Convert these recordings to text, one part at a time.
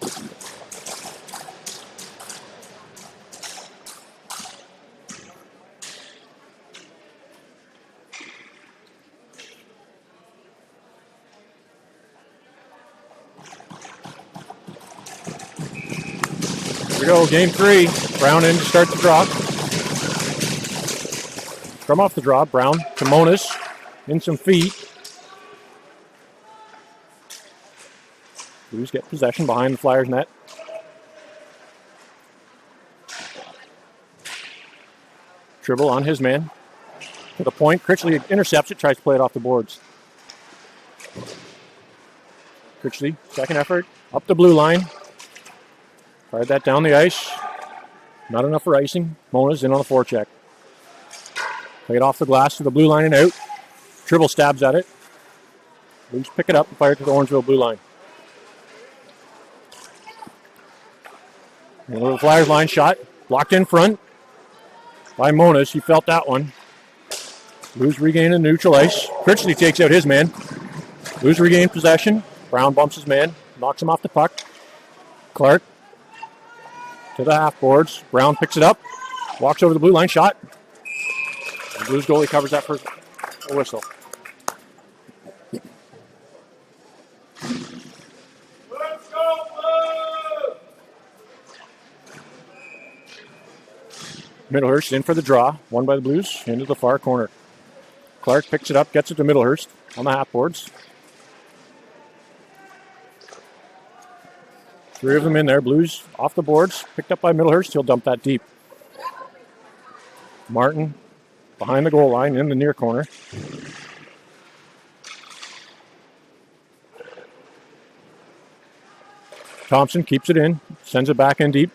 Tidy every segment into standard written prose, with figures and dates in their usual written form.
Here we go, game 3. Brown in to start the draw. From off the draw, Brown to Monas. In some feet. Blues get possession behind the Flyers net. Dribble on his man. To the point. Critchley intercepts it, tries to play it off the boards. Critchley, second effort. Up the blue line. Fired that down the ice. Not enough for icing. Mona's in on the forecheck. Played off the glass to the blue line and out. Tribble stabs at it. Blues pick it up and fire it to the Orangeville blue line. And the Flyers line shot. Blocked in front by Monas. He felt that one. Blues regain the neutral ice. Critchley takes out his man. Blues regain possession. Brown bumps his man. Knocks him off the puck. Clark to the half boards. Brown picks it up. Walks over the blue line. Shot. The Blues goalie covers that for a whistle. Let's go, Blues! Middlehurst in for the draw. Won by the Blues. Into the far corner. Clark picks it up. Gets it to Middlehurst on the half boards. 3 of them in there. Blues off the boards. Picked up by Middlehurst. He'll dump that deep. Martin behind the goal line in the near corner. Thompson keeps it in. Sends it back in deep.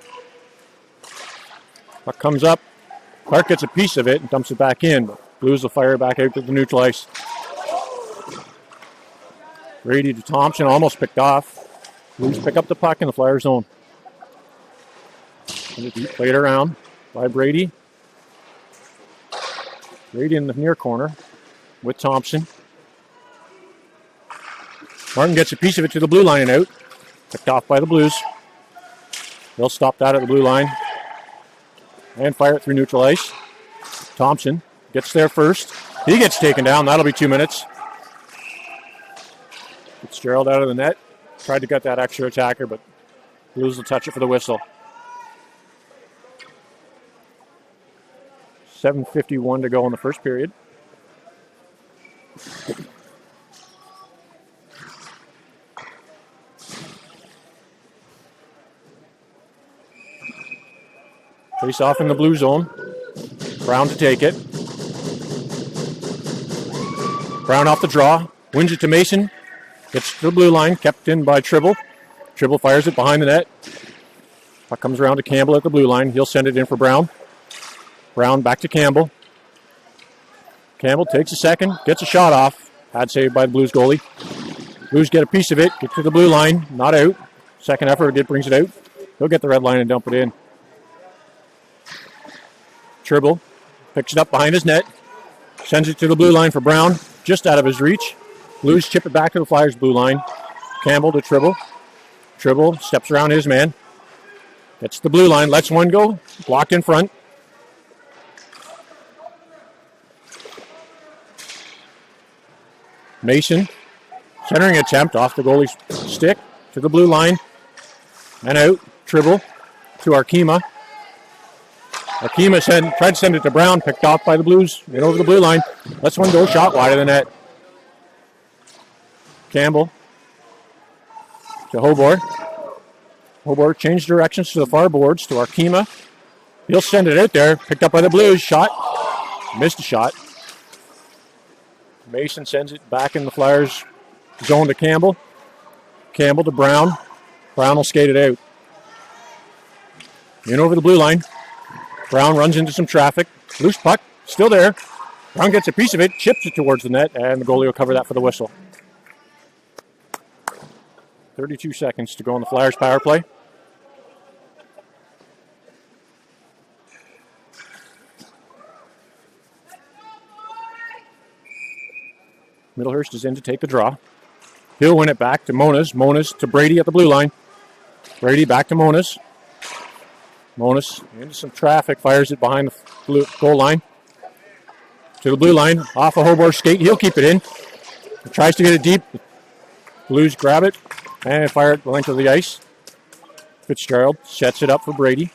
Puck comes up. Clark gets a piece of it and dumps it back in. Blues will fire it back out to the neutral ice. Brady to Thompson. Almost picked off. Blues pick up the puck in the Flyers zone. Played around by Brady. Brady in the near corner with Thompson. Martin gets a piece of it to the blue line and out. Picked off by the Blues. They'll stop that at the blue line and fire it through neutral ice. Thompson gets there first. He gets taken down. That'll be 2 minutes. Fitzgerald out of the net. Tried to get that extra attacker, but Blues will touch it for the whistle. 7:51 to go in the first period. Face off in the blue zone. Brown to take it. Brown off the draw. Wins it to Mason. Gets to the blue line. Kept in by Tribble. Tribble fires it behind the net. Puck comes around to Campbell at the blue line. He'll send it in for Brown. Brown back to Campbell. Campbell takes a second. Gets a shot off. Had saved by the Blues goalie. Blues get a piece of it. Get to the blue line. Not out. Second effort. It brings it out. He'll get the red line and dump it in. Tribble picks it up behind his net. Sends it to the blue line for Brown. Just out of his reach. Blues chip it back to the Flyers blue line. Campbell to Tribble. Tribble steps around his man. Gets to the blue line. Lets one go. Blocked in front. Mason. Centering attempt off the goalie's stick. To the blue line. And out. Tribble to Arkema. Arkema tried to send it to Brown. Picked off by the Blues. In over the blue line. Lets one go. Shot wide of the net. Campbell to Hobart. Hobart changed directions to the far boards to Arkema. He'll send it out there. Picked up by the Blues. Shot. Missed a shot. Mason sends it back in the Flyers zone to Campbell. Campbell to Brown. Brown will skate it out. In over the blue line. Brown runs into some traffic. Loose puck. Still there. Brown gets a piece of it. Chips it towards the net. And the goalie will cover that for the whistle. 32 seconds to go on the Flyers power play. Middlehurst is in to take the draw. He'll win it back to Monas. Monas to Brady at the blue line. Brady back to Monas. Monas into some traffic, fires it behind the goal line. To the blue line, off a Hobart skate. He'll keep it in. He tries to get it deep. Blues grab it and fire it the length of the ice. Fitzgerald sets it up for Brady.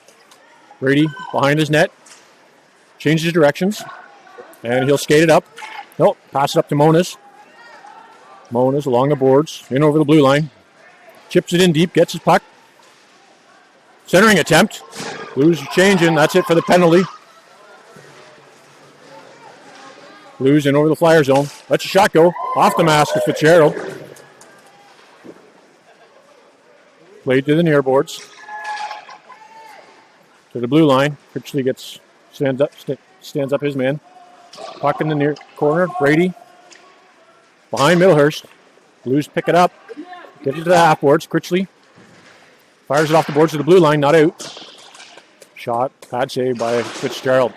Brady behind his net. Changes directions. And he'll skate it up. Nope, pass it up to Monas. Monas along the boards, in over the blue line. Chips it in deep, gets his puck. Centering attempt. Blues are changing. That's it for the penalty. Blues in over the Flyer zone. Lets a shot go. Off the mask of Fitzgerald. Played to the near boards. To the blue line. Critchley stands up his man. Puck in the near corner. Brady. Behind Middlehurst. Blues pick it up. Get it to the half boards. Critchley fires it off the boards to the blue line. Not out. Shot. Bad save by Fitzgerald.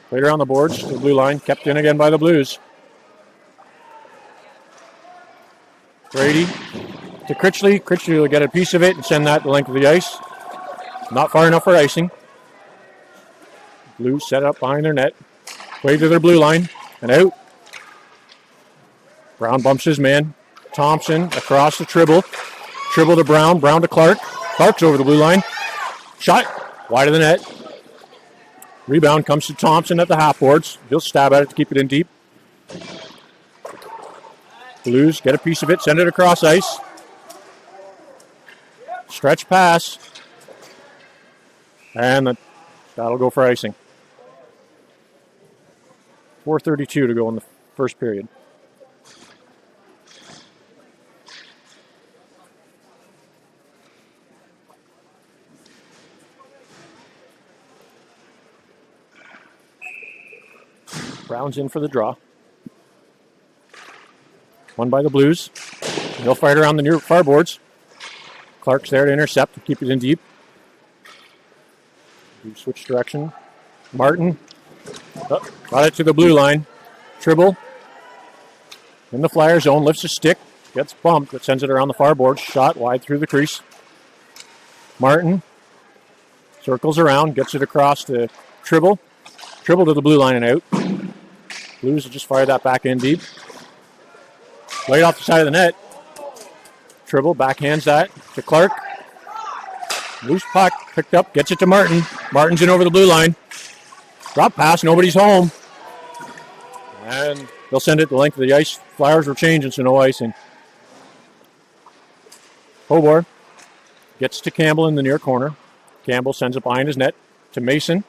Played around the boards to the blue line. Kept in again by the Blues. Brady to Critchley. Critchley will get a piece of it and send that the length of the ice. Not far enough for icing. Blues set up behind their net. Played to their blue line and out. Brown bumps his man. Thompson across the Tribble. Tribble to Brown. Brown to Clark. Clark's over the blue line. Shot wide of the net. Rebound comes to Thompson at the half boards. He'll stab at it to keep it in deep. Blues get a piece of it, send it across ice. Stretch pass. And that'll go for icing. 4:32 to go in the first period. Brown's in for the draw. Won by the Blues. They'll fire it around the near far boards. Clark's there to intercept, to keep it in deep. Switch direction. Martin. Got it to the blue line. Tribble. In the Flyer zone, lifts a stick. Gets bumped, but sends it around the far boards. Shot wide through the crease. Martin. Circles around, gets it across to Tribble. Tribble to the blue line and out. Blues will just fire that back in deep. Right off the side of the net. Tribble backhands that to Clark. Loose puck, picked up, gets it to Martin. Martin's in over the blue line. Drop pass, nobody's home. And they'll send it the length of the ice. Flyers were changing, so no icing. Hobart gets to Campbell in the near corner. Campbell sends it behind his net to Mason.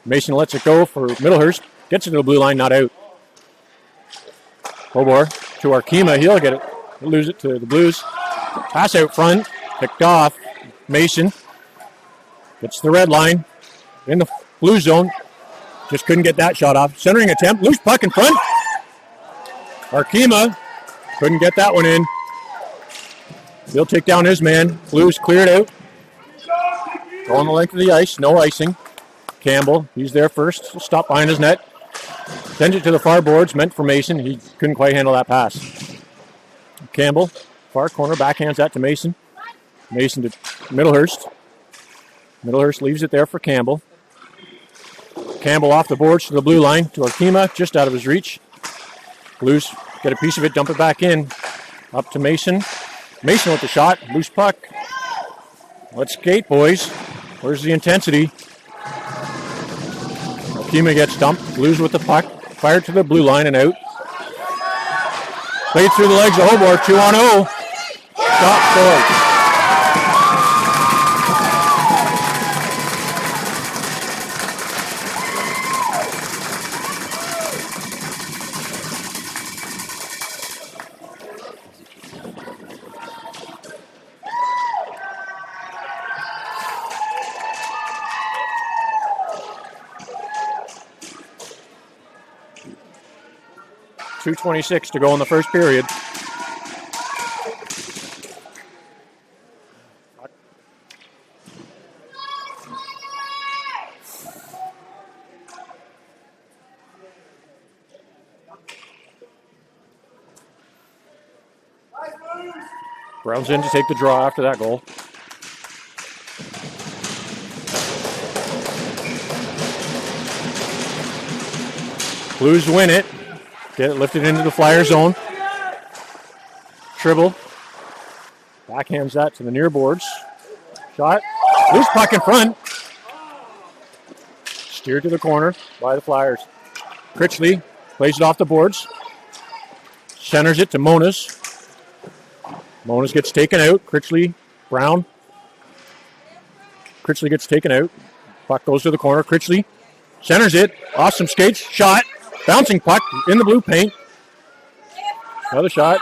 Mason lets it go for Middlehurst. Gets it to the blue line, not out. Hobart to Arkema. He'll get it. He'll lose it to the Blues. Pass out front. Picked off. Mason gets the red line in the blue zone. Just couldn't get that shot off. Centering attempt. Loose puck in front. Arkema couldn't get that one in. He'll take down his man. Blues cleared out. Going the length of the ice. No icing. Campbell, he's there first. He'll stop behind his net. Sends it to the far boards, meant for Mason. He couldn't quite handle that pass. Campbell, far corner, backhands that to Mason. Mason to Middlehurst. Middlehurst leaves it there for Campbell. Campbell off the boards to the blue line to Arkema, just out of his reach. Blues get a piece of it, dump it back in. Up to Mason. Mason with the shot, loose puck. Let's skate, boys. Where's the intensity? Arkema gets dumped. Blues with the puck. Fired to the blue line and out. Played through the legs of Hobart. 2-on-0. Shot scored. .226 to go in the first period. Brown's in to take the draw after that goal. Blues win it. Get it lifted into the Flyer zone. Tribble. Backhands that to the near boards. Shot. Loose puck in front. Steered to the corner by the Flyers. Critchley plays it off the boards. Centers it to Monas. Monas gets taken out. Critchley, Brown. Critchley gets taken out. Puck goes to the corner. Critchley centers it. Off some skates. Shot. Bouncing puck in the blue paint. Another shot.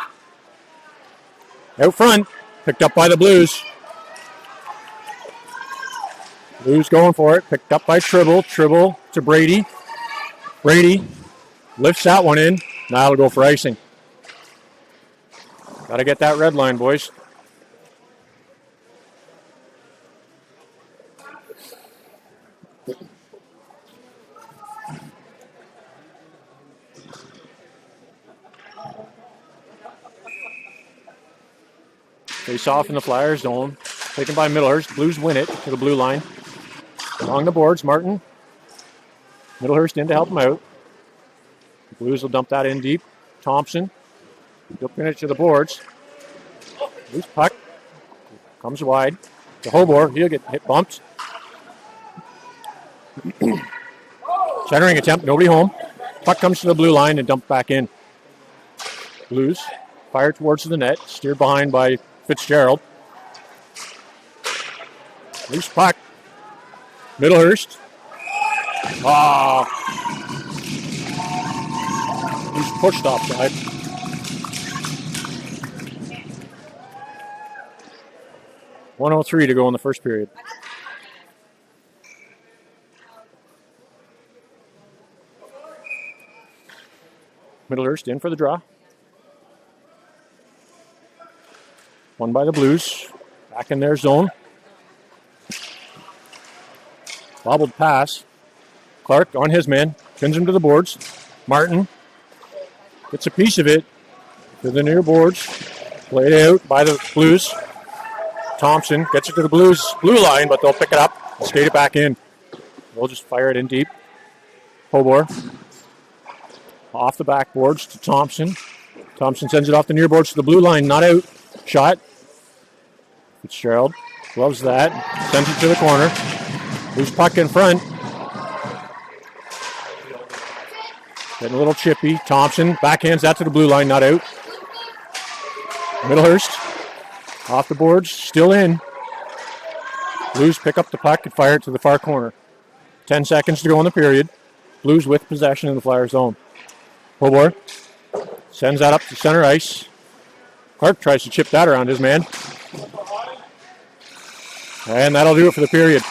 Out front. Picked up by the Blues. Blues going for it. Picked up by Tribble. Tribble to Brady. Brady lifts that one in. Now it'll go for icing. Got to get that red line, boys. Face off in the Flyers zone. Taken by Middlehurst. Blues win it to the blue line. Along the boards, Martin. Middlehurst in to help him out. Blues will dump that in deep. Thompson. Dumping it to the boards. Loose puck. Comes wide. To Hobor. He'll get hit bumped. Centering attempt. Nobody home. Puck comes to the blue line and dumped back in. Blues fire towards the net. Steered behind by Fitzgerald. Loose puck. Middlehurst. He's pushed offside. .103 to go in the first period. Middlehurst in for the draw. Won by the Blues. Back in their zone. Bobbled pass. Clark on his man. Pins him to the boards. Martin gets a piece of it to the near boards. Played out by the Blues. Thompson gets it to the Blues blue line, but they'll pick it up and skate it back in. They'll just fire it in deep. Hobor off the backboards to Thompson. Thompson sends it off the near boards to the blue line. Not out. Shot. Fitzgerald loves that. Sends it to the corner. Loose puck in front. Getting a little chippy. Thompson backhands that to the blue line. Not out. Middlehurst off the boards. Still in. Blues pick up the puck and fire it to the far corner. 10 seconds to go in the period. Blues with possession in the Flyers zone. Hobor sends that up to center ice. Clark tries to chip that around his man. And that'll do it for the period.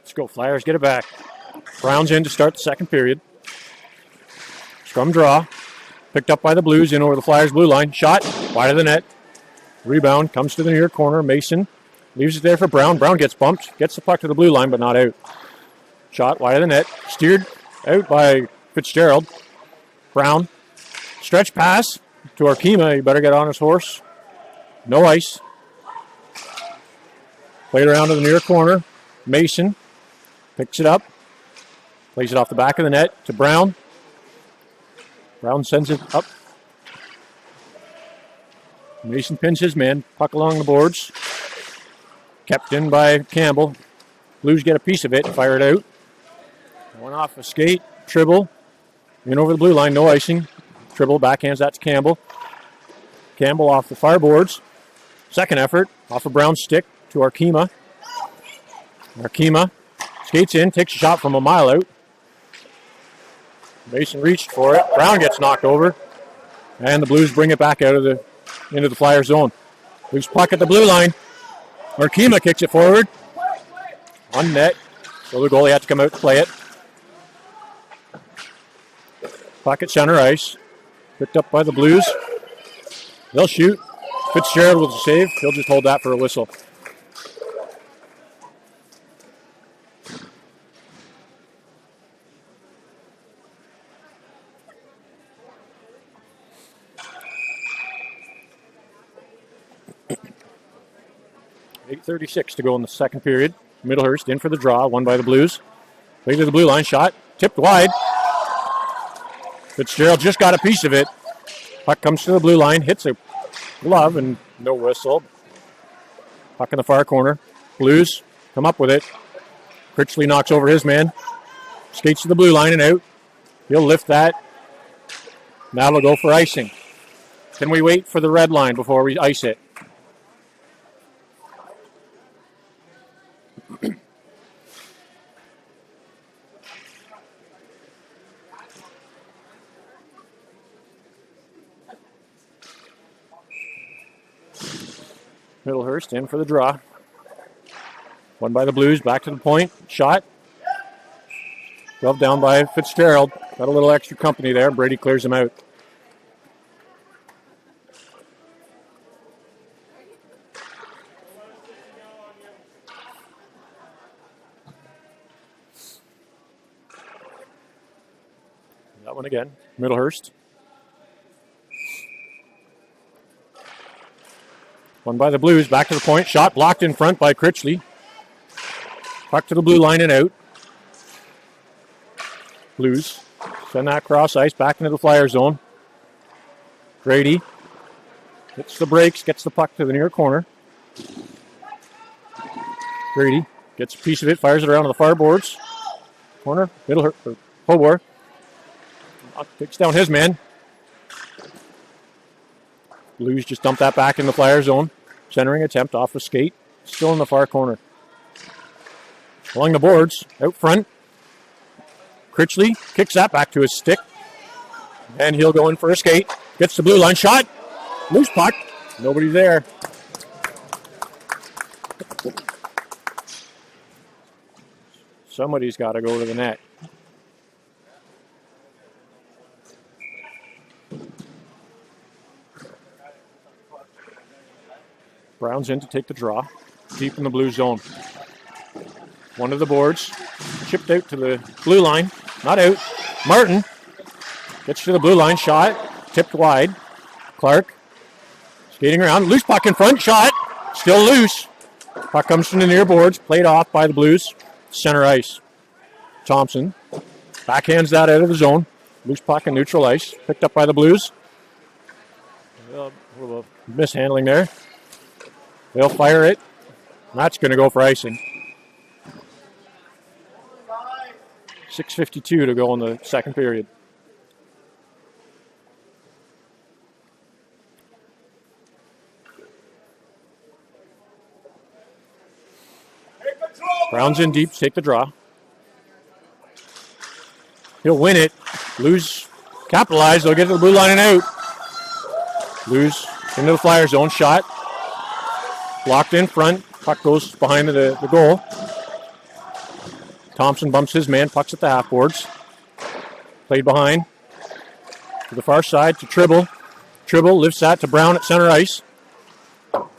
Let's go, Flyers, get it back. Brown's in to start the second period. Scrum draw. Picked up by the Blues in over the Flyers blue line. Shot, wide of the net. Rebound, comes to the near corner. Mason leaves it there for Brown. Brown gets bumped, gets the puck to the blue line, but not out. Shot, wide of the net. Steered out by Fitzgerald. Brown, stretch pass to Arkema. He better get on his horse. No ice. Played around to the near corner. Mason picks it up. Plays it off the back of the net to Brown. Brown sends it up. Mason pins his man. Puck along the boards. Kept in by Campbell. Blues get a piece of it and fire it out. One off a skate. Tribble. In over the blue line. No icing. Tribble backhands that to Campbell. Campbell off the fireboards. Second effort. Off a Brown stick to Arkema. Arkema skates in. Takes a shot from a mile out. Mason reached for it. Brown gets knocked over. And the Blues bring it back out of into the Flyer zone. Loose puck at the blue line. Arkema kicks it forward. On net. So the goalie had to come out to play it. Puck at center ice. Picked up by the Blues. They'll shoot. Fitzgerald with the save. He'll just hold that for a whistle. .8:36 to go in the second period. Middlehurst in for the draw, won by the Blues. Play to the blue line, shot, tipped wide. Fitzgerald just got a piece of it. Puck comes to the blue line, hits a glove, and no whistle. Puck in the far corner. Blues come up with it. Critchley knocks over his man. Skates to the blue line and out. He'll lift that. Now it'll go for icing. Can we wait for the red line before we ice it? Middlehurst in for the draw. Won by the Blues, back to the point. Shot. Glove down by Fitzgerald. Got a little extra company there. Brady clears him out. That one again. Middlehurst. Won by the Blues, back to the point. Shot blocked in front by Critchley. Puck to the blue line and out. Blues send that cross ice back into the Flyer zone. Brady hits the brakes, gets the puck to the near corner. Brady gets a piece of it, fires it around to the far boards. Corner, Hobor. Takes down his man. Blues just dump that back in the Flyer zone. Centering attempt off a skate. Still in the far corner. Along the boards, out front. Critchley kicks that back to his stick. And he'll go in for a skate. Gets the blue line shot. Loose puck. Nobody there. Somebody's got to go to the net. Brown's in to take the draw. Deep in the blue zone. One of the boards. Chipped out to the blue line. Not out. Martin gets to the blue line. Shot. Tipped wide. Clark skating around. Loose puck in front. Shot. Still loose. Puck comes from the near boards. Played off by the Blues. Center ice. Thompson backhands that out of the zone. Loose puck in neutral ice. Picked up by the Blues. A little mishandling there. They'll fire it. That's going to go for icing. 6:52 to go in the second period. Brown's in deep, take the draw. He'll win it. Blues capitalize. They'll get to the blue line and out. Blues into the Flyer zone. Shot. Blocked in front. Puck goes behind the goal. Thompson bumps his man. Puck's at the half boards. Played behind. To the far side to Tribble. Tribble lifts that to Brown at center ice.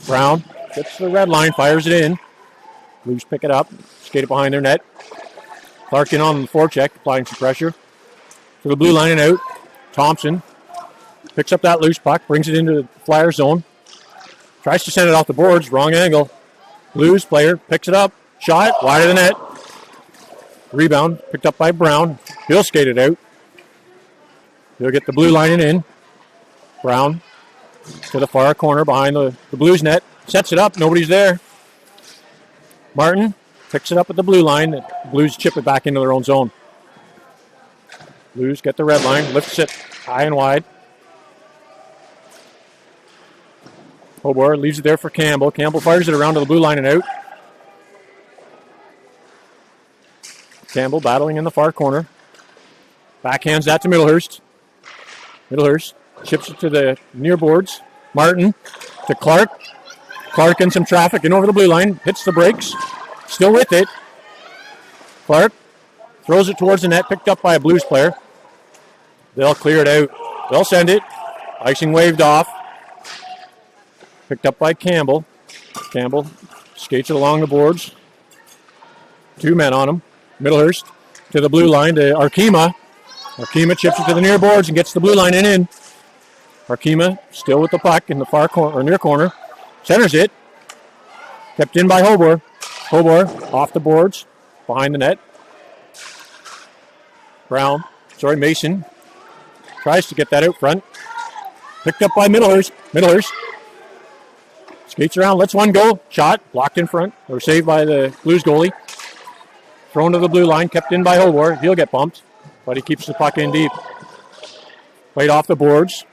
Brown gets to the red line. Fires it in. Blues pick it up. Skate it behind their net. Clark in on the forecheck. Applying some pressure. To the blue line and out. Thompson picks up that loose puck. Brings it into the Flyer zone. Tries to send it off the boards. Wrong angle. Blues player picks it up. Shot. Wide of the net. Rebound. Picked up by Brown. He'll skate it out. He'll get the blue line and in. Brown to the far corner behind the Blues net. Sets it up. Nobody's there. Martin Picks it up at the blue line. The Blues chip it back into their own zone. Blues get the red line, lifts it high and wide. Hobor leaves it there for Campbell. Campbell fires it around to the blue line and out. Campbell battling in the far corner. Backhands that to Middlehurst. Middlehurst chips it to the near boards. Martin to Clark. Clark in some traffic and over the blue line. Hits the brakes. Still with it. Clark throws it towards the net. Picked up by a Blues player. They'll clear it out. They'll send it. Icing waved off. Picked up by Campbell. Campbell skates it along the boards. 2 men on him. Middlehurst to the blue line to Arkema. Arkema chips it to the near boards and gets the blue line and in. Arkema still with the puck in the far corner or near corner. Centers it. Kept in by Hobor. Hobor off the boards. Behind the net. Mason tries to get that out front. Picked up by Middlehurst. Middlehurst skates around, lets one go. Shot, blocked in front, or saved by the Blues goalie. Thrown to the blue line, kept in by Hobor. He'll get bumped, but he keeps the puck in deep. Played off the boards.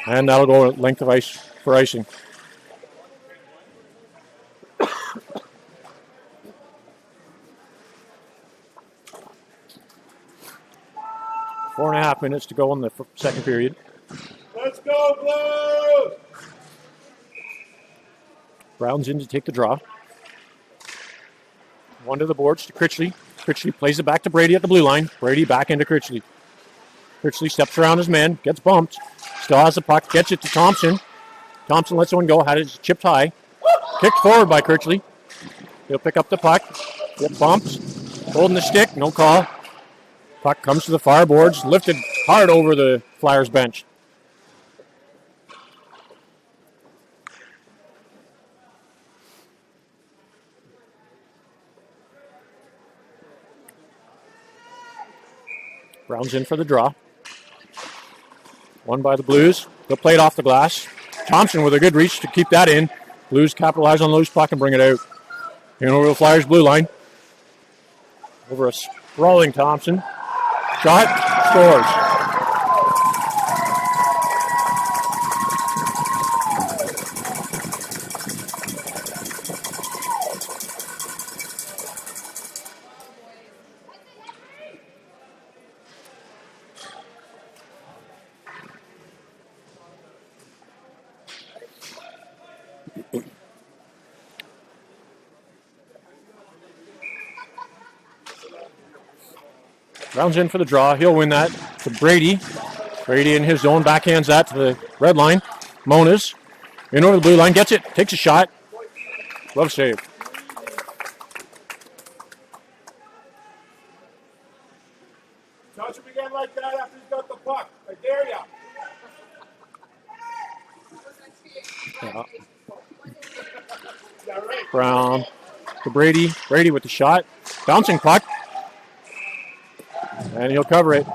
And that'll go length of ice for icing. Four and a half minutes to go in the second period. Let's go, Blues! Brown's in to take the draw. One to the boards to Critchley. Critchley plays it back to Brady at the blue line. Brady back into Critchley. Critchley steps around his man, gets bumped. Still has the puck, gets it to Thompson. Thompson lets one go, had it chipped high. Kicked forward by Critchley. He'll pick up the puck, get bumped. Holding the stick, no call. Puck comes to the far boards, lifted hard over the Flyers bench. Brown's in for the draw. Won by the Blues. They'll play it off the glass. Thompson with a good reach to keep that in. Blues capitalize on the loose puck and bring it out. In over the Flyers blue line. Over a sprawling Thompson. Shot, scores. Brown's in for the draw. He'll win that to Brady. Brady in his zone. Backhands that to the red line. Moniz in over the blue line. Gets it. Takes a shot. Glove save. Touch him again like that after he's got the puck. I dare ya. Yeah. Yeah, right. Brown to Brady. Brady with the shot. Bouncing puck. And he'll cover it.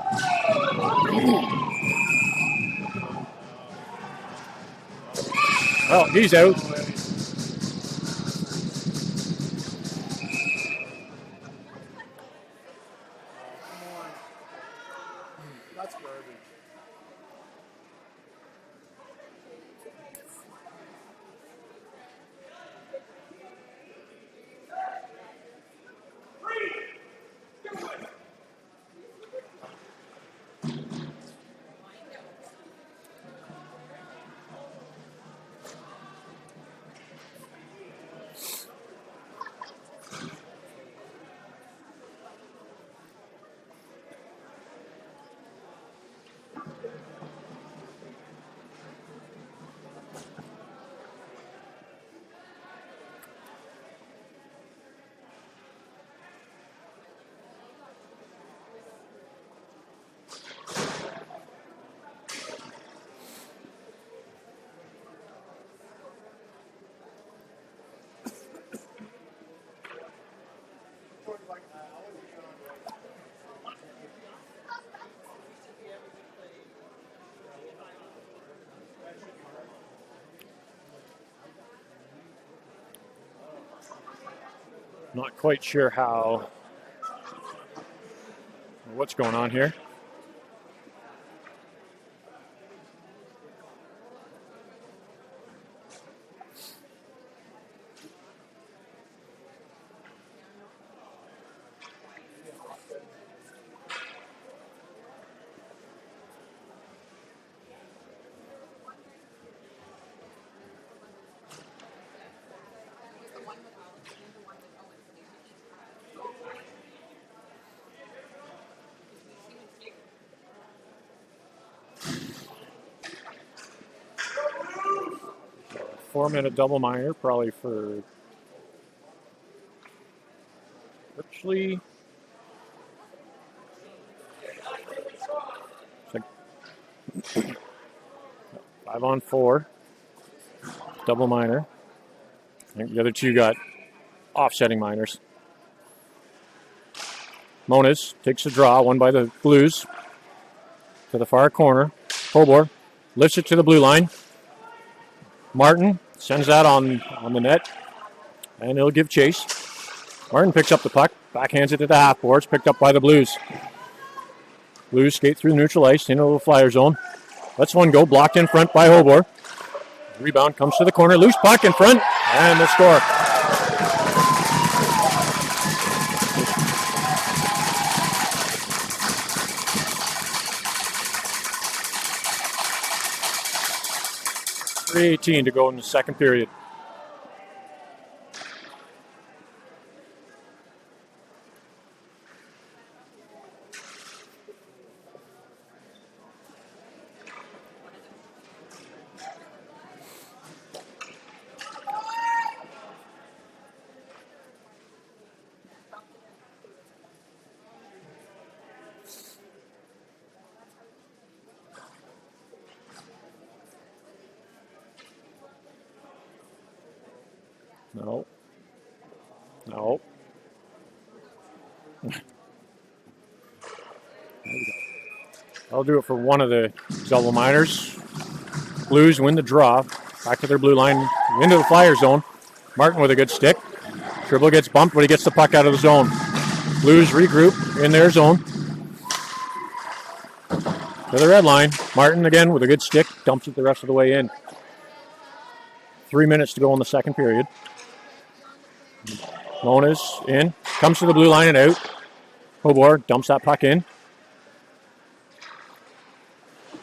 Well, he's out. That's garbage. Not quite sure what's going on here. A 4-minute double minor, probably for virtually. It's like 5-on-4 double minor. I think the other two got offsetting minors. Moniz takes a draw, won by the Blues to the far corner. Hobor lifts it to the blue line. Martin sends that on the net, and he'll give chase. Martin picks up the puck, backhands it to the half boards, picked up by the Blues. Blues skate through neutral ice into the Flyer zone. Lets one go, blocked in front by Hobor. Rebound comes to the corner, loose puck in front, and the score. .318 to go in the second period. No. I'll do it for one of the double minors. Blues win the draw. Back to their blue line, into the Flyer zone. Martin with a good stick. Dribble gets bumped, but he gets the puck out of the zone. Blues regroup in their zone. To the red line. Martin again with a good stick. Dumps it the rest of the way in. 3 minutes to go in the second period. Moniz in. Comes to the blue line and out. Hobor dumps that puck in.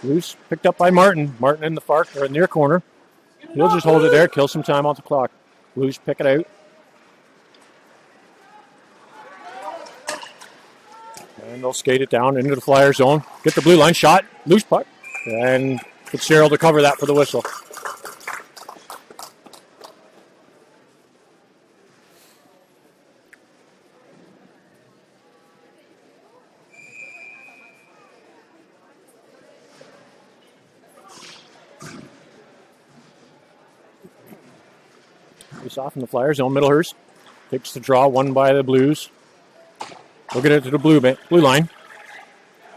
Blues picked up by Martin. Martin in the far or near corner. He'll just hold it there, kill some time off the clock. Blues pick it out. And they'll skate it down into the Flyer zone. Get the blue line shot. Loose puck. And Fitzgerald to cover that for the whistle. Off in the Flyer zone. Middlehurst takes the draw, won by the Blues. We'll get it to the blue line.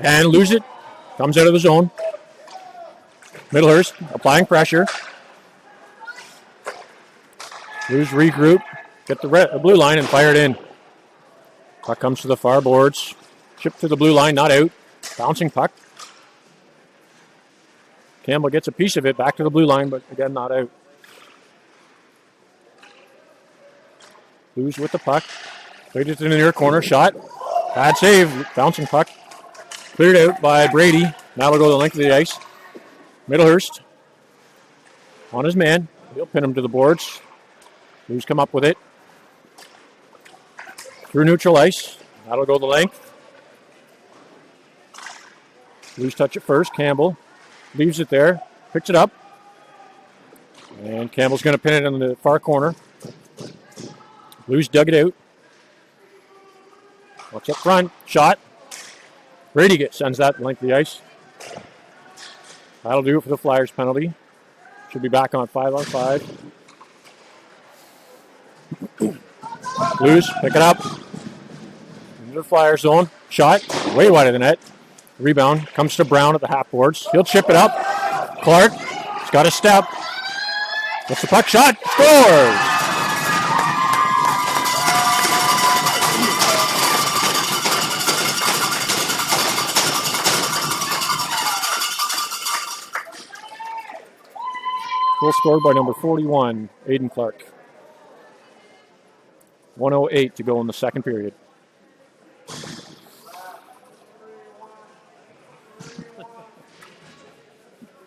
And lose it. Comes out of the zone. Middlehurst applying pressure. Blues regroup. Get the blue line and fire it in. Puck comes to the far boards. Chip to the blue line, not out. Bouncing puck. Campbell gets a piece of it back to the blue line, but again, not out. Blues with the puck. Played it in the near corner. Shot. Bad save. Bouncing puck. Cleared out by Brady. Now we'll go the length of the ice. Middlehurst on his man. He'll pin him to the boards. Blues come up with it. Through neutral ice. That'll go the length. Blues touch it first. Campbell leaves it there. Picks it up. And Campbell's going to pin it in the far corner. Blues dug it out. Looks up front. Shot. Brady sends that length of the ice. That'll do it for the Flyers penalty. Should be back on 5-on-5. Blues pick it up. Into the Flyer zone. Shot. Way wide of the net. Rebound. Comes to Brown at the half boards. He'll chip it up. Clark. He's got a step. Gets the puck. Shot. Scores. Goal scored by number 41, Aiden Clark. 1:08 to go in the second period.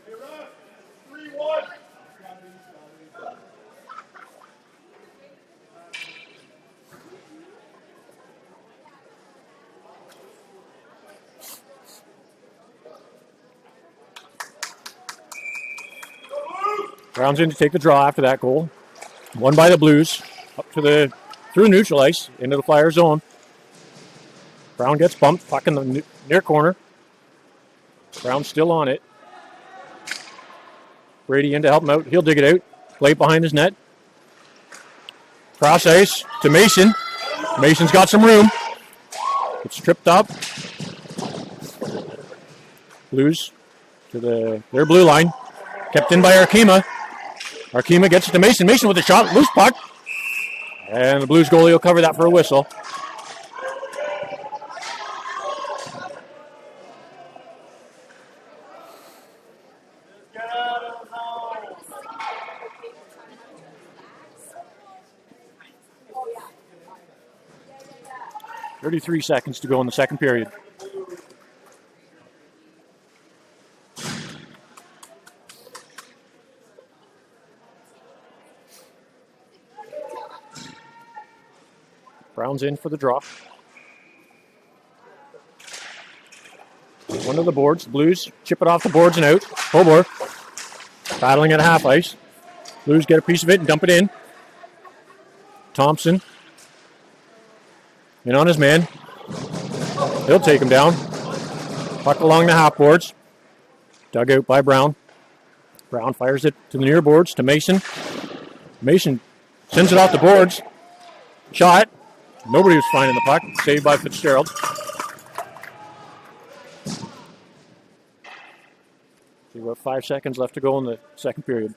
Hey, ref, 3-1. 'Browns in to take the draw after that goal. Won by the Blues. Up to the through neutral ice into the Flyer zone. Brown gets bumped, puck in the near corner. Brown still on it. Brady in to help him out. He'll dig it out. Play behind his net. Cross ice to Mason. Mason's got some room. It's tripped up. Blues to their blue line. Kept in by Arkema. Arkema gets it to Mason. Mason with a shot. Loose puck. And the Blues goalie will cover that for a whistle. Get out of the zone. 33 seconds to go in the second period. Brown's in for the draw. One of the boards. Blues chip it off the boards and out. Hobor battling at half ice. Blues get a piece of it and dump it in. Thompson in on his man. He'll take him down. Puck along the half boards. Dug out by Brown. Brown fires it to the near boards to Mason. Mason sends it off the boards. Shot. Nobody was finding the puck. Saved by Fitzgerald. See, we have 5 seconds left to go in the second period.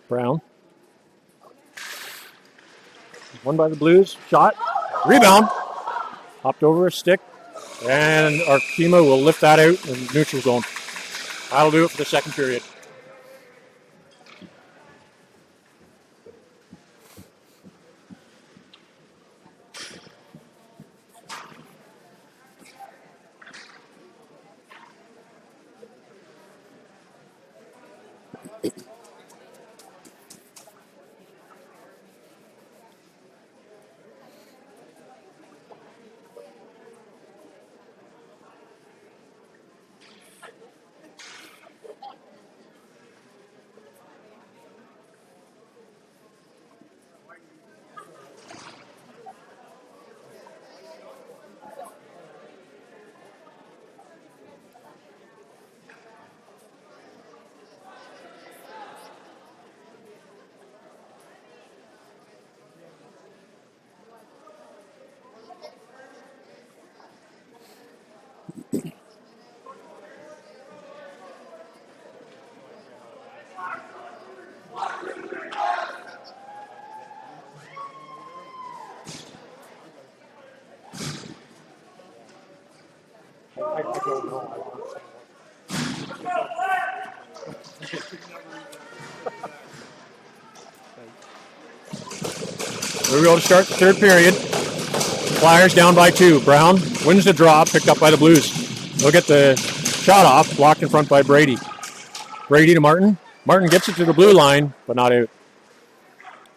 Brown. Won by the Blues. Shot. Rebound. Hopped over a stick. And Arkema will lift that out in neutral zone. That'll do it for the second period. Here we go to start the third period. Flyers down by 2. Brown wins the draw, picked up by the Blues. They'll get the shot off, blocked in front by Brady. Brady to Martin. Martin gets it to the blue line, but not out.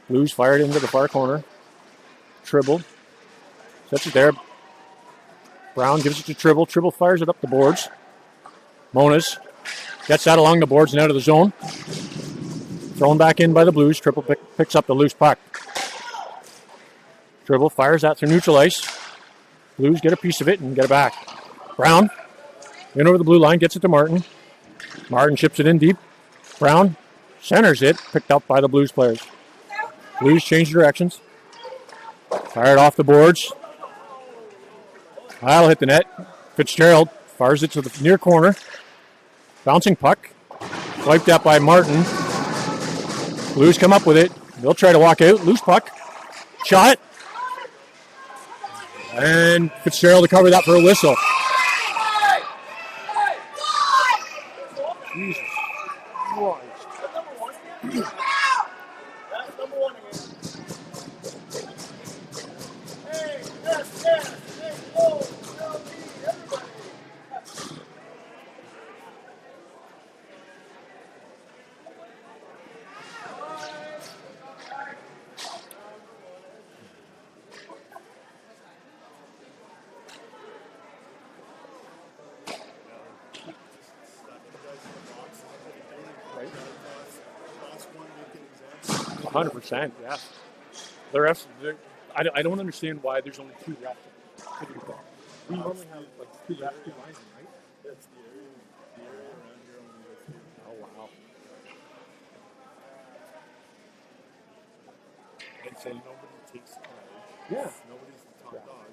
Blues fired into the far corner. Tribble sets it there. Brown gives it to Tribble. Tribble fires it up the boards. Monas gets that along the boards and out of the zone. Thrown back in by the Blues. Tribble picks up the loose puck. Tribble fires that through neutral ice. Blues get a piece of it and get it back. Brown in over the blue line, gets it to Martin. Martin chips it in deep. Brown centers it, picked up by the Blues players. Blues change directions. Fired off the boards. That'll hit the net. Fitzgerald fires it to the near corner. Bouncing puck. Wiped out by Martin. Blues come up with it. They'll try to walk out. Loose puck. Shot. And Fitzgerald to cover that for a whistle. Jesus Christ. That's number one again. Hey, yes, hey, go, everybody. Right. 100%, yeah. The refs, I don't understand why there's only 2 refs. We normally have like 2 refs, 2 linesmen, right? That's the area around here only with you. Oh, wow. And so nobody takes the crowd. Yeah. Nobody's the top dog.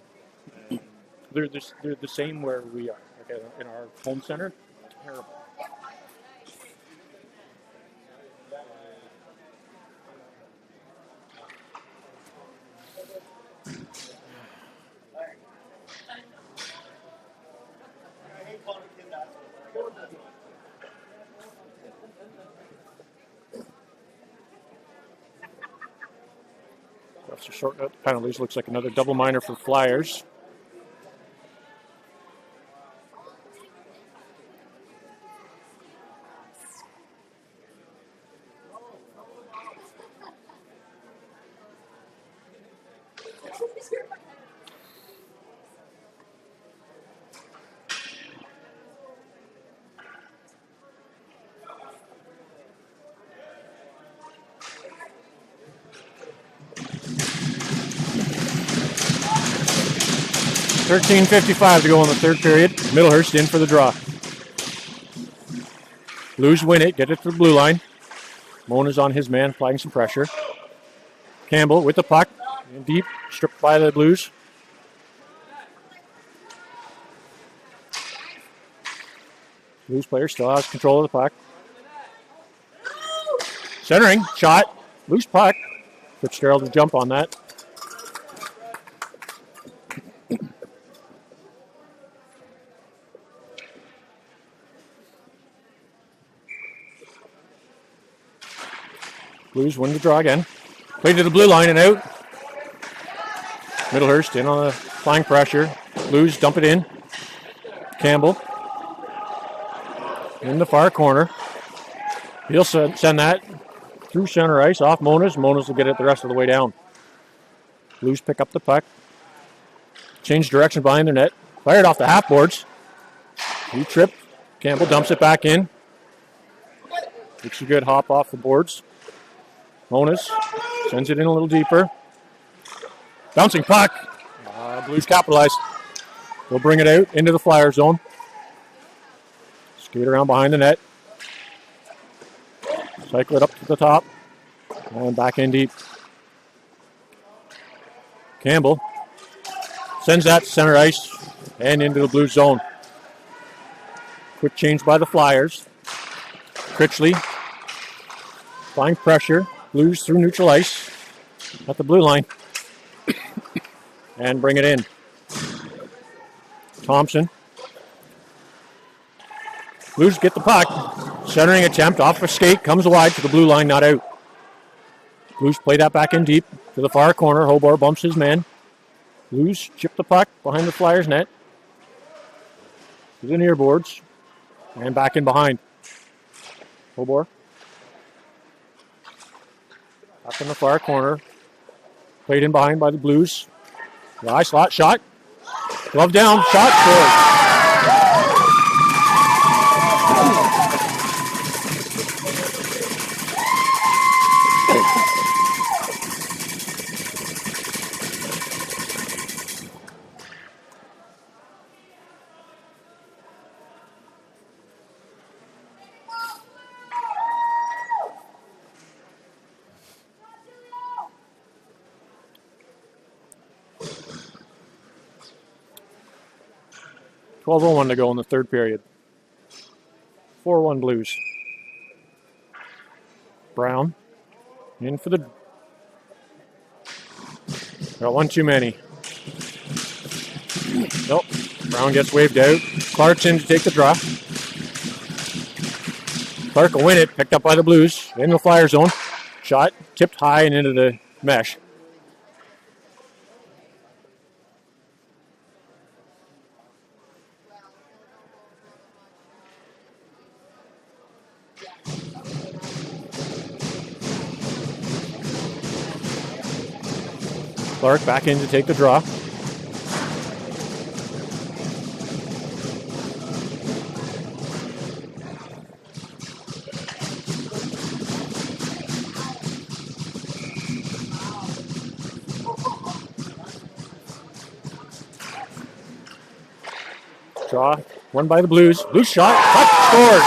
And They're the same where we are. Okay, in our home center, terrible. Refs are shorting out the penalties. Looks like another double minor for Flyers. $13:55 to go in the third period. Middlehurst in for the draw. Blues win it, get it to the blue line. Mona's on his man, applying some pressure. Campbell with the puck, in deep, stripped by the Blues. Blues player still has control of the puck. Centering, shot, loose puck. Fitzgerald to jump on that. Blues win the draw again. Play to the blue line and out. Middlehurst in on the flying pressure. Blues dump it in. Campbell in the far corner. He'll send that through center ice off Mona's. Mona's will get it the rest of the way down. Blues pick up the puck. Change direction behind their net. Fired off the half boards. He tripped. Campbell dumps it back in. Takes a good hop off the boards. Monas sends it in a little deeper. Bouncing puck. Blues capitalize. We'll bring it out into the Flyer zone. Skate around behind the net. Cycle it up to the top. And back in deep. Campbell sends that to center ice and into the Blues zone. Quick change by the Flyers. Critchley applying pressure. Blues through neutral ice at the blue line. And bring it in. Thompson. Blues get the puck. Centering attempt off a skate. Comes wide to the blue line, not out. Blues play that back in deep to the far corner. Hobart bumps his man. Blues chip the puck behind the Flyers net. To the near boards. And back in behind. Hobart. Up in the far corner. Played in behind by the Blues. The eye slot shot. Glove down. Shot. Scored. 12:01 to go in the third period. 4-1 Blues. Brown in for the... Got one too many. Nope. Brown gets waved out. Clarkson to take the draw. Clark will win it. Picked up by the Blues. In the Flyer zone. Shot tipped high and into the mesh. Clark back in to take the draw. Draw, won by the Blues. Blues shot, puck scores.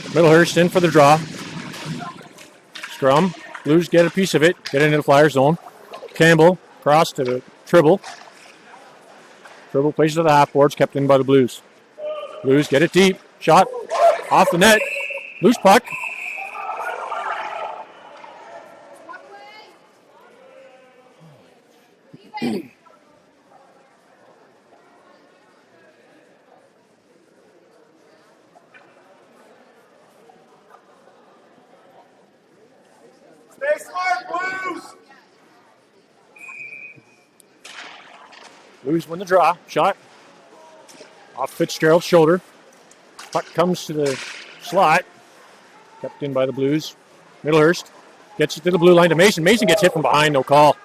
Middlehurst in for the draw. Scrum. Blues get a piece of it. Get into the Flyer zone. Campbell cross to the Tribble. Tribble plays to the half boards. Kept in by the Blues. Blues get it deep. Shot off the net. Loose puck. Stay smart, Blues! Blues win the draw. Shot off Fitzgerald's shoulder. Puck comes to the slot. Kept in by the Blues. Middlehurst gets it to the blue line to Mason. Mason gets hit from behind. No call.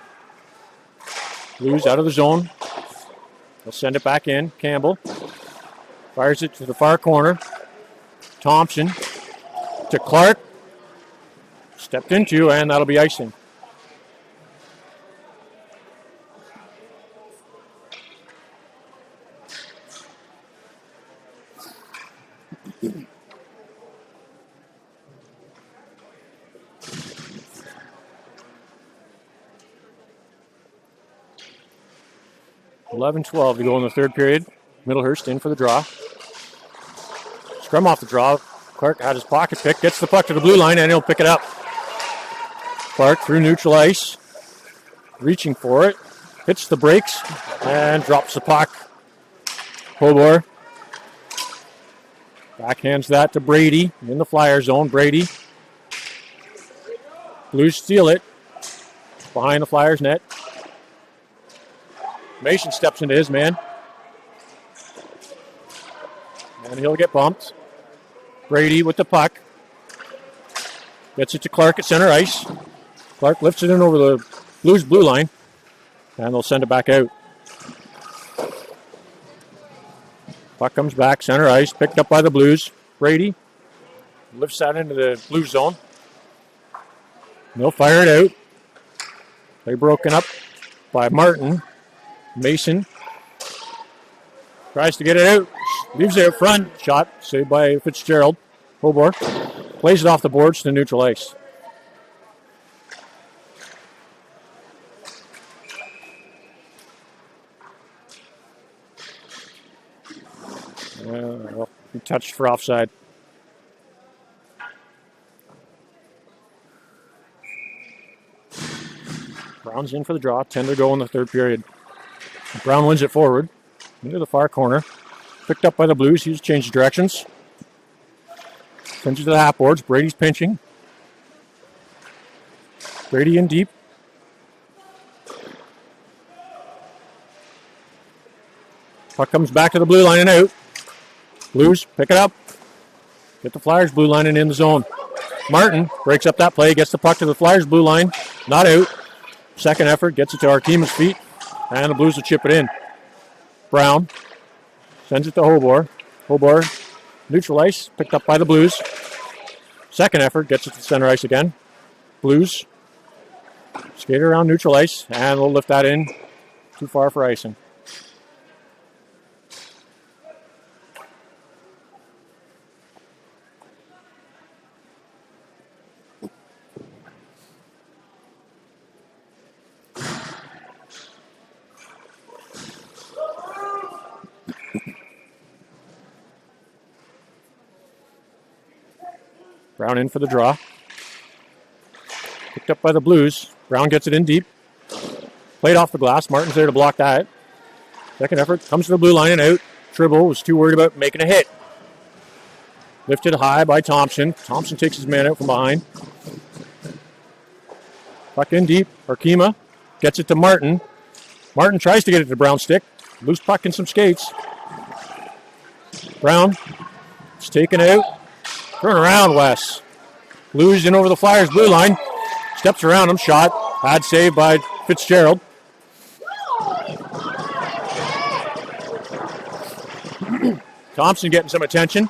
Blues out of the zone. They'll send it back in. Campbell fires it to the far corner. Thompson to Clark. Stepped into, and that'll be icing. (11-12) to go in the third period. Middlehurst in for the draw. Scrum off the draw. Clark had his pocket pick, gets the puck to the blue line, and he'll pick it up. Clark through neutral ice, reaching for it, hits the brakes, and drops the puck. Hobor backhands that to Brady in the Flyer zone. Brady. Blues steal it behind the Flyers net. Mason steps into his man, and he'll get bumped. Brady with the puck. Gets it to Clark at center ice. Clark lifts it in over the Blues blue line, and they'll send it back out. Puck comes back, center ice, picked up by the Blues. Brady lifts that into the Blues zone. They'll fire it out. They're broken up by Martin. Mason tries to get it out. Leaves it out front. Shot saved by Fitzgerald. Hobor plays it off the boards to neutral ice. Well, he touched for offside. Brown's in for the draw. 10 to go in the third period. Brown wins it forward into the far corner. Picked up by the Blues. He's changed directions. Sends it to the half boards. Brady's pinching. Brady in deep. Puck comes back to the blue line and out. Blues pick it up. Get the Flyers blue line and in the zone. Martin breaks up that play. Gets the puck to the Flyers blue line. Not out. Second effort. Gets it to Artema's feet. And the Blues will chip it in. Brown sends it to Hobor. Hobor, neutral ice, picked up by the Blues. Second effort, gets it to center ice again. Blues skate around neutral ice, and we'll lift that in. Too far for icing. Brown in for the draw. Picked up by the Blues. Brown gets it in deep. Played off the glass. Martin's there to block that. Second effort. Comes to the blue line and out. Tribble was too worried about making a hit. Lifted high by Thompson. Thompson takes his man out from behind. Puck in deep. Arkema gets it to Martin. Martin tries to get it to Brown's stick. Loose puck and some skates. Brown is taken out. Turn around, Wes. Blues in over the Flyers' blue line. Steps around him. Shot. Bad save by Fitzgerald. Thompson getting some attention.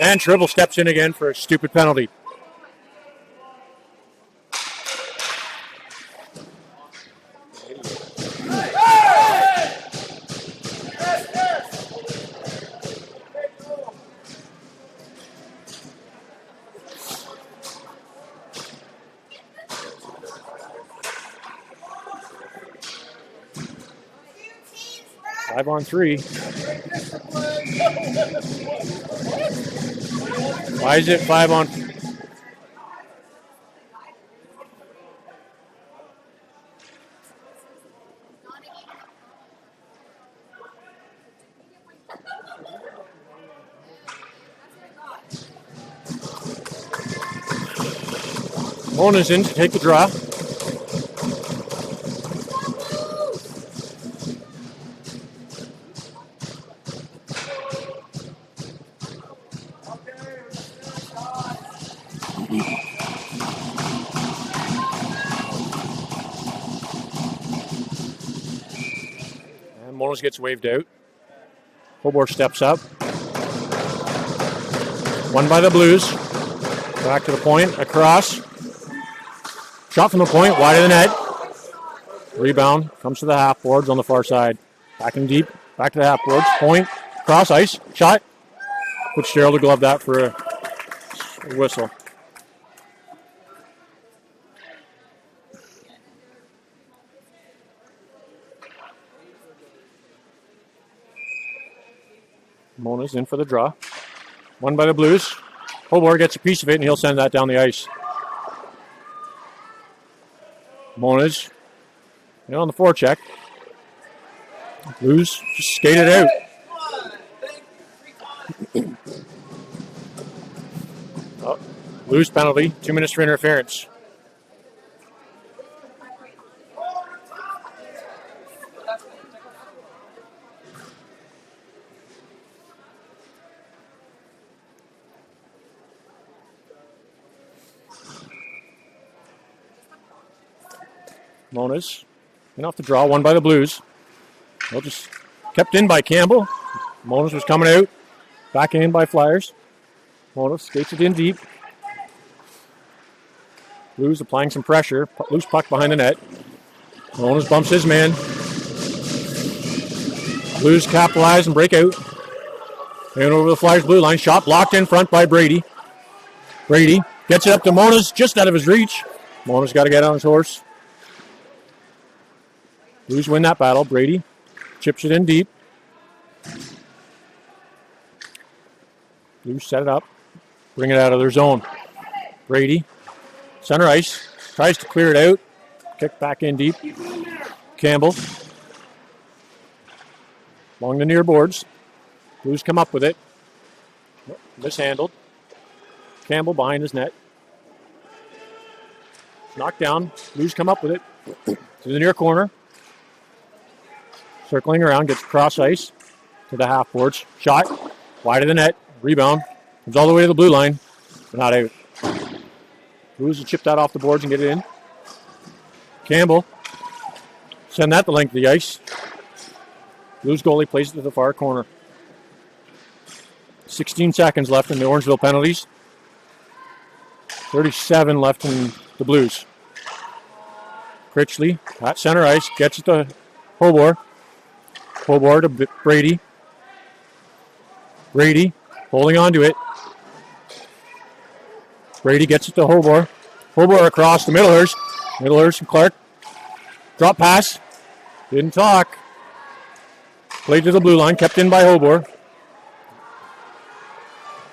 And Tribble steps in again for a stupid penalty. Five on three. Why is it 5 on? Mona's in to take the draw. Monos gets waved out. Hobart steps up. Won by the Blues. Back to the point. Across. Shot from the point. Wide of the net. Rebound. Comes to the half boards on the far side. Back in deep. Back to the half boards. Point. Cross ice. Shot. Fitzgerald to glove that for a whistle. Mona's in for the draw. Won by the Blues. Hobart gets a piece of it, and he'll send that down the ice. Mona's on the forecheck. Blues just skated out. Blues penalty. 2 minutes for interference. Mona's in off the draw, won by the Blues. Well, just kept in by Campbell. Mona's was coming out. Back in by Flyers. Mona's skates it in deep. Blues applying some pressure. Loose puck behind the net. Mona's bumps his man. Blues capitalize and break out. And over the Flyers blue line. Shot blocked in front by Brady. Brady gets it up to Mona's, just out of his reach. Mona's got to get on his horse. Blues win that battle. Brady chips it in deep. Blues set it up. Bring it out of their zone. Brady, center ice, tries to clear it out. Kick back in deep. Campbell. Along the near boards. Blues come up with it. Mishandled. Campbell behind his net. Knocked down. Blues come up with it. To the near corner. Circling around, gets cross ice to the half boards. Shot, wide of the net. Rebound, comes all the way to the blue line. Not out. Blues will chip that off the boards and get it in. Campbell, send that the length of the ice. Blues goalie plays it to the far corner. 16 seconds left in the Orangeville penalties. 37 left in the Blues. Critchley at center ice, gets it to Hobart. Hobart to Brady. Brady holding on to it. Brady gets it to Hobart. Hobart across to Middlehurst. Middlehurst and Clark. Drop pass. Didn't talk. Played to the blue line. Kept in by Hobart.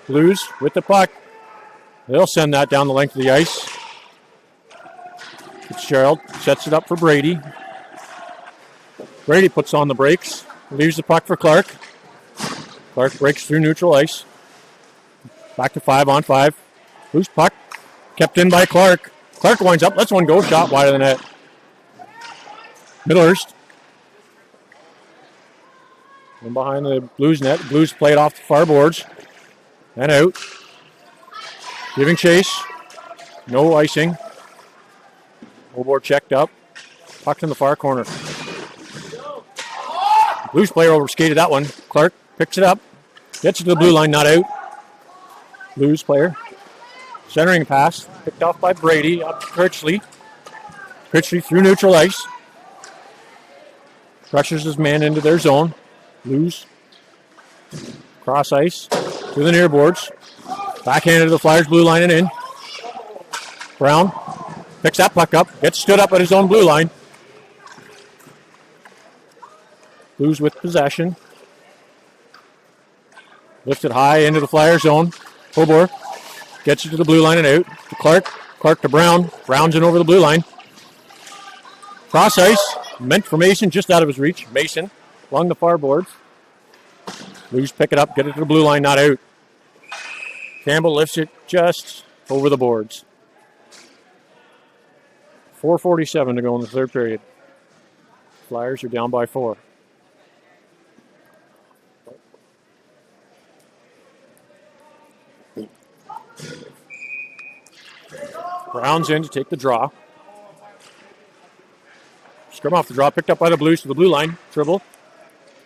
Blues with the puck. They'll send that down the length of the ice. Fitzgerald sets it up for Brady. Brady puts on the brakes, leaves the puck for Clark. Clark breaks through neutral ice. Back to 5-on-5. Loose puck, kept in by Clark. Clark winds up, lets one go, shot wide of the net. Middlehurst. And behind the Blues net, Blues play it off the far boards. And out. Giving chase. No icing. Overboard checked up. Pucked in the far corner. Blues player overskated that one. Clark picks it up. Gets it to the blue line, not out. Blues player. Centering pass. Picked off by Brady. Up to Critchley. Critchley through neutral ice. Crushes his man into their zone. Blues. Cross ice. To the near boards. Backhanded to the Flyers blue line and in. Brown. Picks that puck up. Gets stood up at his own blue line. Blues with possession. Lifted high into the Flyer zone. Hobor gets it to the blue line and out. To Clark. Clark to Brown. Brown's in over the blue line. Cross ice. Meant for Mason, just out of his reach. Mason along the far boards. Blues pick it up. Get it to the blue line, not out. Campbell lifts it just over the boards. 4:47 to go in the third period. Flyers are down by 4. Brown's in to take the draw. Scrum off the draw, picked up by the Blues to the blue line. Dribble.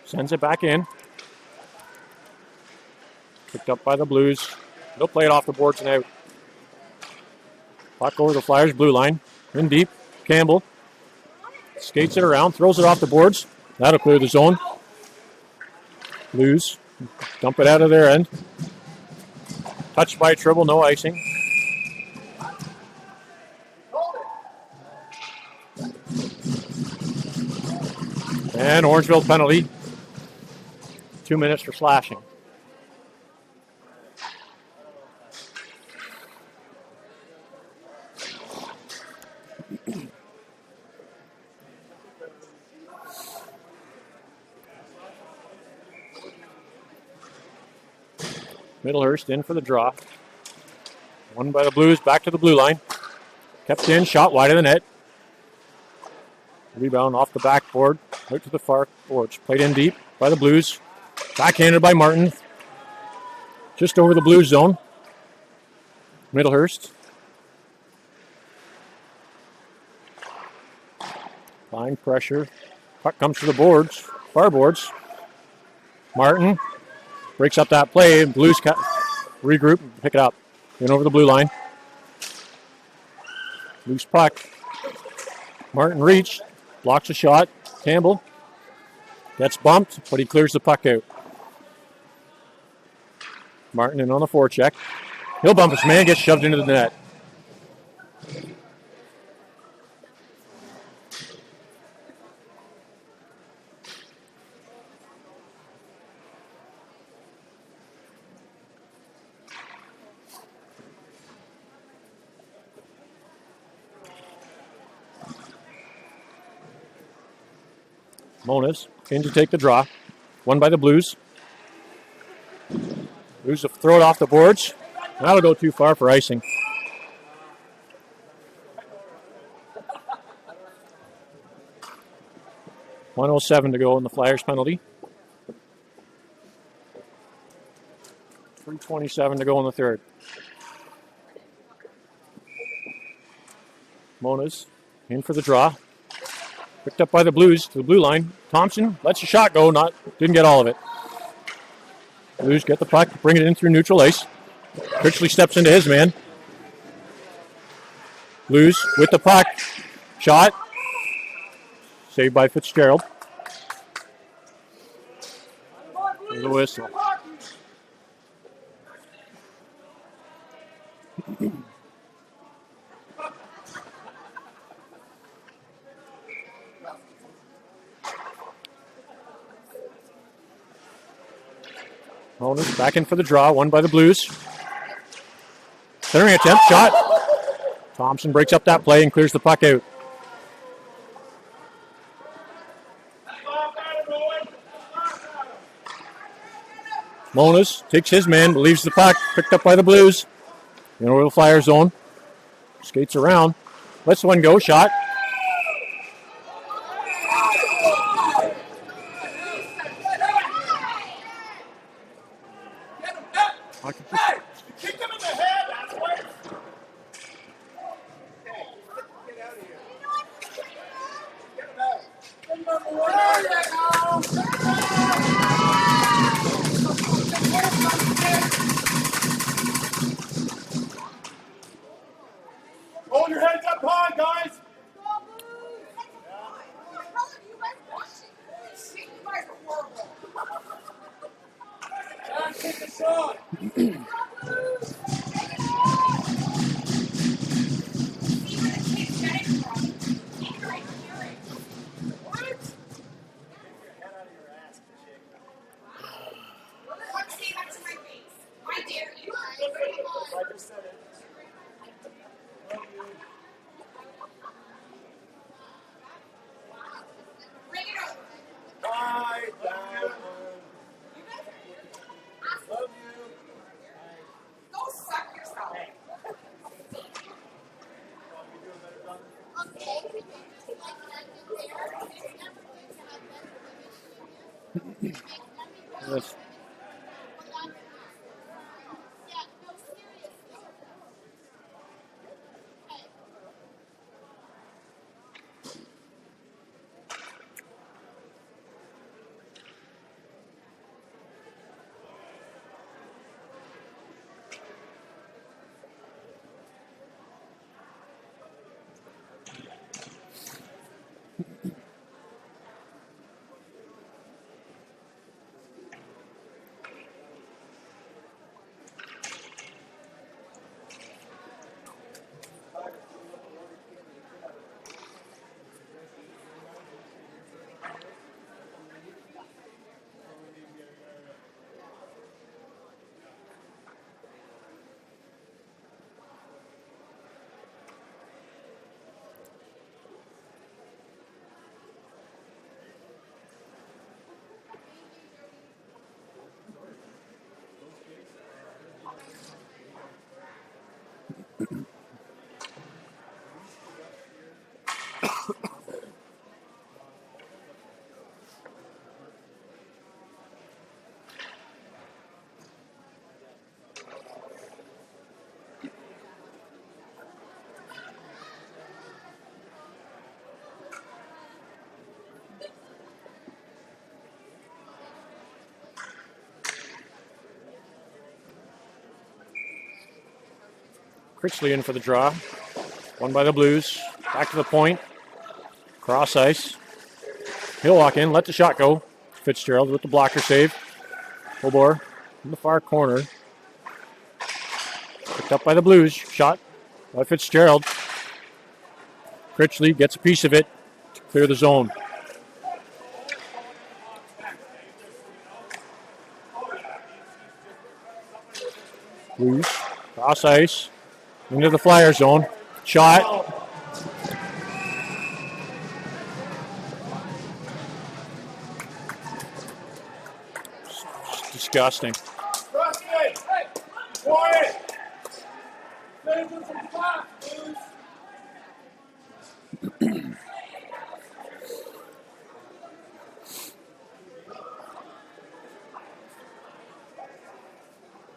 Sends it back in. Picked up by the Blues. They'll play it off the boards and out. Puck over the Flyers blue line. In deep. Campbell skates it around, throws it off the boards. That'll clear the zone. Blues dump it out of their end. Touched by Tribble, no icing. And Orangeville penalty. 2 minutes for slashing. Middlehurst in for the draw. Won by the Blues, back to the blue line. Kept in, shot wide of the net. Rebound off the backboard, out to the far boards. Played in deep by the Blues. Backhanded by Martin. Just over the Blues zone. Middlehurst. Line pressure. Puck comes to the boards, far boards. Martin breaks up that play. Blues regroup and pick it up. In over the blue line. Loose puck. Martin reached. Blocks a shot. Campbell gets bumped, but he clears the puck out. Martin in on the forecheck. He'll bump his man, gets shoved into the net. Monas in to take the draw. Won by the Blues. Blues will throw it off the boards. That'll go too far for icing. .107 to go in the Flyers penalty. 3:27 to go in the third. Monas in for the draw. Picked up by the Blues to the blue line. Thompson lets the shot go, didn't get all of it. Blues get the puck, bring it in through neutral ice. Critchley steps into his man. Blues with the puck. Shot. Saved by Fitzgerald. There's a whistle. Monas back in for the draw, won by the Blues. Centering attempt, shot. Thompson breaks up that play and clears the puck out. Monas takes his man, leaves the puck, picked up by the Blues. In over the Flyer zone. Skates around. Lets one go, shot. Kick him in the head, that's what. Get out of here. Get him out. Hold your heads up high, guys. Take the shot. I just said it. Bye, down. Love you. Go suck yourself. Yes. Critchley in for the draw. Won by the Blues. Back to the point. Cross ice. He'll walk in, let the shot go. Fitzgerald with the blocker save. Hobor in the far corner. Picked up by the Blues. Shot by Fitzgerald. Critchley gets a piece of it to clear the zone. Blues. Cross ice. Into the Flyer zone. Shot. It's disgusting. Quiet. Save them some slack, please.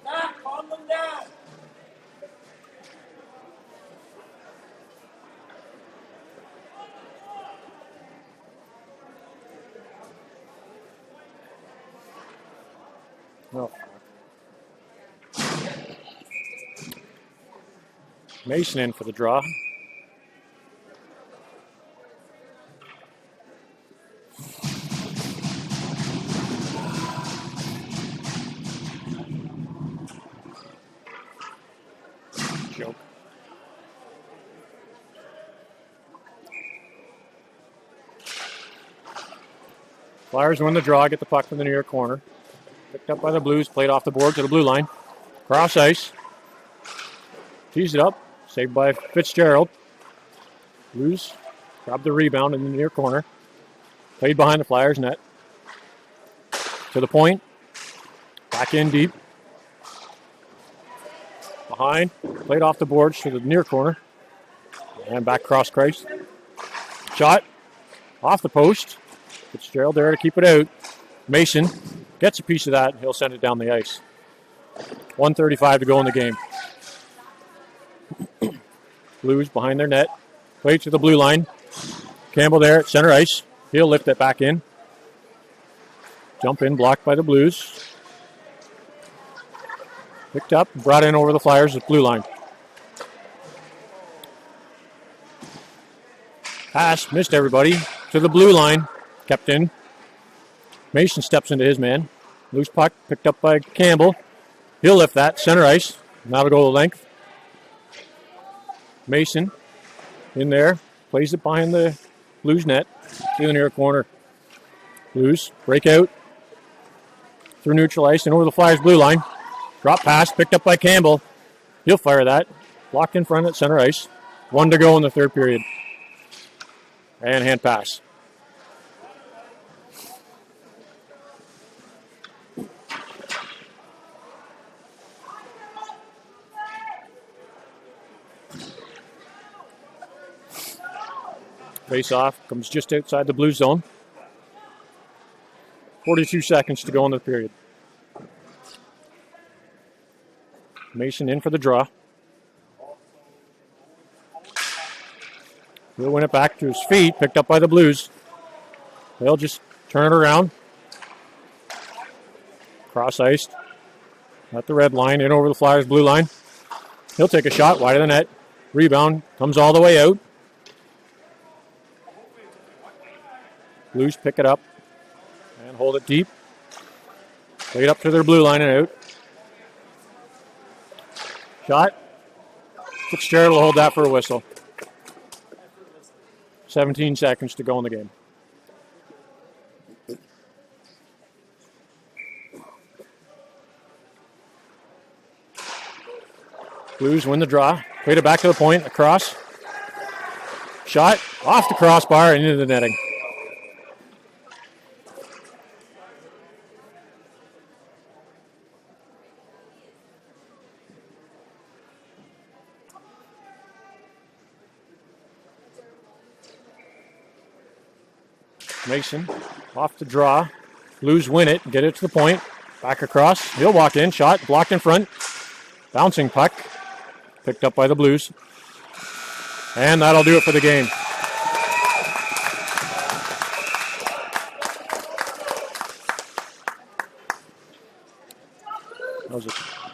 Matt, calm them down. Oh. Mason in for the draw. Joke. Flyers win the draw, get the puck from the near corner. Picked up by the Blues, played off the board to the blue line. Cross ice. tees it up. Saved by Fitzgerald. Blues grab the rebound in the near corner. Played behind the Flyers net. To the point. Back in deep. Behind. Played off the boards to the near corner. And back cross Christ. Shot. Off the post. Fitzgerald there to keep it out. Mason gets a piece of that. He'll send it down the ice. 1:35 to go in the game. Blues behind their net. Play to the blue line. Campbell there at center ice. He'll lift it back in. Jump in, blocked by the Blues. Picked up, brought in over the Flyers at blue line. Pass, missed everybody. To the blue line, kept in. Mason steps into his man. Loose puck, picked up by Campbell. He'll lift that, center ice. Now to go the length. Mason in there, plays it behind the Blues net to the near corner. Blues break out through neutral ice and over the Flyers blue line. Drop pass, picked up by Campbell. He'll fire that. Blocked in front at center ice. 1 to go in the third period. And hand pass. Face off, comes just outside the blue zone. 42 seconds to go in the period. Mason in for the draw. He'll win it back to his feet, picked up by the Blues. They'll just turn it around. Cross iced. At the red line, in over the Flyers blue line. He'll take a shot wide of the net. Rebound comes all the way out. Blues pick it up and hold it deep. Play it up to their blue line and out. Shot. Fitzgerald will hold that for a whistle. 17 seconds to go in the game. Blues win the draw. Played it back to the point, across. Shot off the crossbar and into the netting. Mason off the draw. Blues win it, get it to the point. Back across. He'll walk in. Shot blocked in front. Bouncing puck. Picked up by the Blues. And that'll do it for the game. That was a